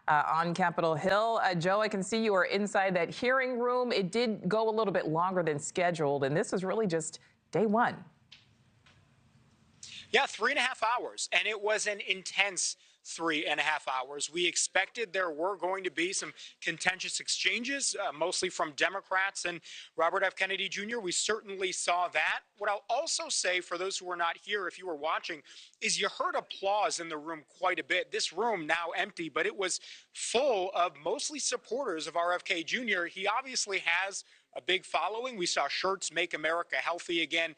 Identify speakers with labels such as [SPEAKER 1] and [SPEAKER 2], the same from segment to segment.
[SPEAKER 1] on Capitol Hill. Joe, I can see you are inside that hearing room. It did go a little bit longer than scheduled, and this was really just day one.
[SPEAKER 2] Yeah, 3.5 hours, and it was an intense 3.5 hours. We expected there were going to be some contentious exchanges, mostly from Democrats and Robert F. Kennedy Jr. We certainly saw that. What I'll also say for those who were not here, if you were watching, is you heard applause in the room quite a bit. This room now empty, but it was full of mostly supporters of RFK Jr. He obviously has a big following. We saw shirts, "Make America Healthy Again."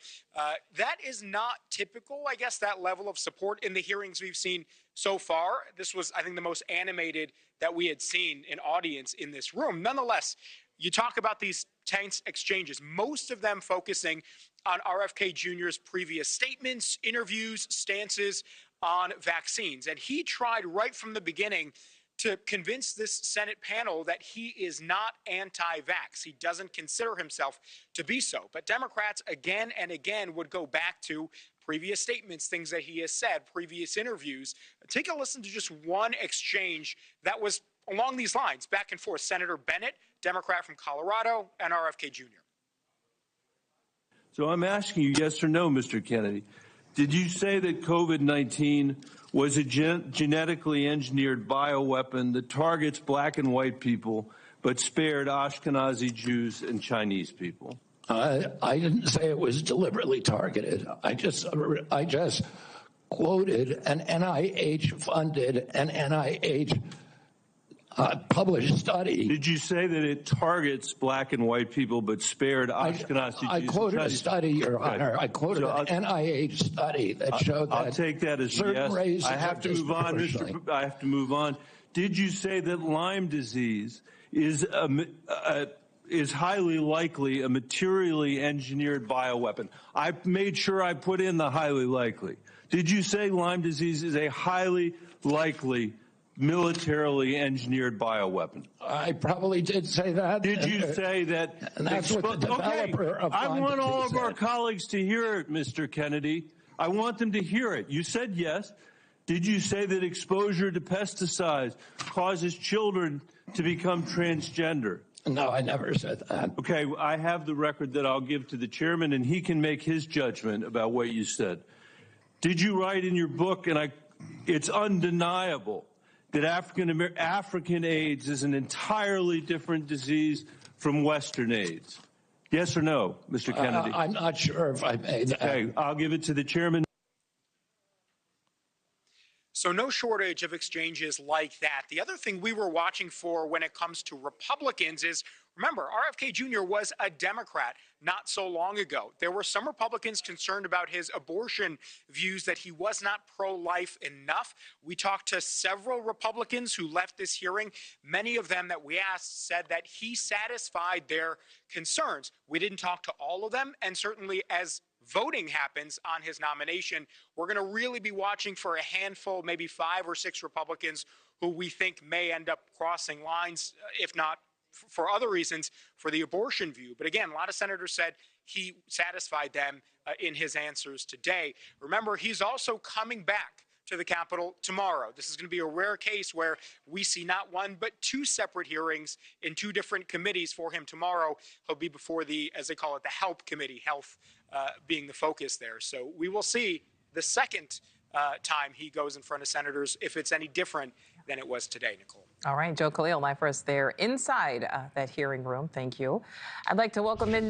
[SPEAKER 2] That is not typical, I guess, that level of support in the hearings we've seen so far. This was, I think, the most animated that we had seen an audience in this room. Nonetheless, you talk about these tense exchanges, most of them focusing on RFK Jr.'s previous statements, interviews, stances on vaccines. And he tried right from the beginning to convince this Senate panel that he is not anti-vax. He doesn't consider himself to be so. But Democrats again and again would go back to previous statements, things that he has said, previous interviews. Take a listen to just one exchange that was along these lines, back and forth. Senator Bennett, Democrat from Colorado, and RFK Jr.
[SPEAKER 3] So I'm asking you yes or no, Mr. Kennedy. Did you say that COVID-19 was a genetically engineered bioweapon that targets black and white people but spared Ashkenazi Jews and Chinese people?
[SPEAKER 4] I didn't say it was deliberately targeted. I just quoted an NIH-funded and NIH published study.
[SPEAKER 3] Did you say that it targets black and white people but spared Ashkenazi Jews?
[SPEAKER 4] I quoted a study, Your Honor. I quoted an NIH study that showed that.
[SPEAKER 3] I'll take that as
[SPEAKER 4] certain
[SPEAKER 3] yes. I have to move on, I have to move on. Did you say that Lyme disease is highly likely a materially engineered bioweapon? I made sure I put in the highly likely. Did you say Lyme disease is a highly likely militarily engineered bioweapon?
[SPEAKER 4] I probably did say that.
[SPEAKER 3] Did you say that?
[SPEAKER 4] And that's what the developer of
[SPEAKER 3] I
[SPEAKER 4] Lyme
[SPEAKER 3] want all
[SPEAKER 4] disease
[SPEAKER 3] of our
[SPEAKER 4] said.
[SPEAKER 3] colleagues to hear it, Mr. Kennedy. I want them to hear it. You said yes. Did you say that exposure to pesticides causes children to become transgender?
[SPEAKER 4] No, I never said that.
[SPEAKER 3] Okay, I have the record that I'll give to the chairman, and he can make his judgment about what you said. Did you write in your book, and it's undeniable, that African AIDS is an entirely different disease from Western AIDS? Yes or no, Mr. Kennedy?
[SPEAKER 4] I'm not sure if I made that.
[SPEAKER 3] Okay, I'll give it to the chairman.
[SPEAKER 2] So no shortage of exchanges like that. The other thing we were watching for when it comes to Republicans is, remember, RFK Jr. was a Democrat not so long ago. There were some Republicans concerned about his abortion views, that he was not pro-life enough. We talked to several Republicans who left this hearing. Many of them that we asked said that he satisfied their concerns. We didn't talk to all of them, and certainly as voting happens on his nomination, we're going to really be watching for a handful, maybe 5 or 6 Republicans who we think may end up crossing lines, if not for other reasons, for the abortion view. But again, a lot of senators said he satisfied them in his answers today. Remember, he's also coming back to the Capitol tomorrow. This is going to be a rare case where we see not one but 2 separate hearings in 2 different committees for him tomorrow. He'll be before the, as they call it, the HELP committee, health being the focus there. So we will see the second time he goes in front of senators if it's any different than it was today, Nicole.
[SPEAKER 1] All right, Joe Khalil, live for us there inside that hearing room. Thank you. I'd like to welcome in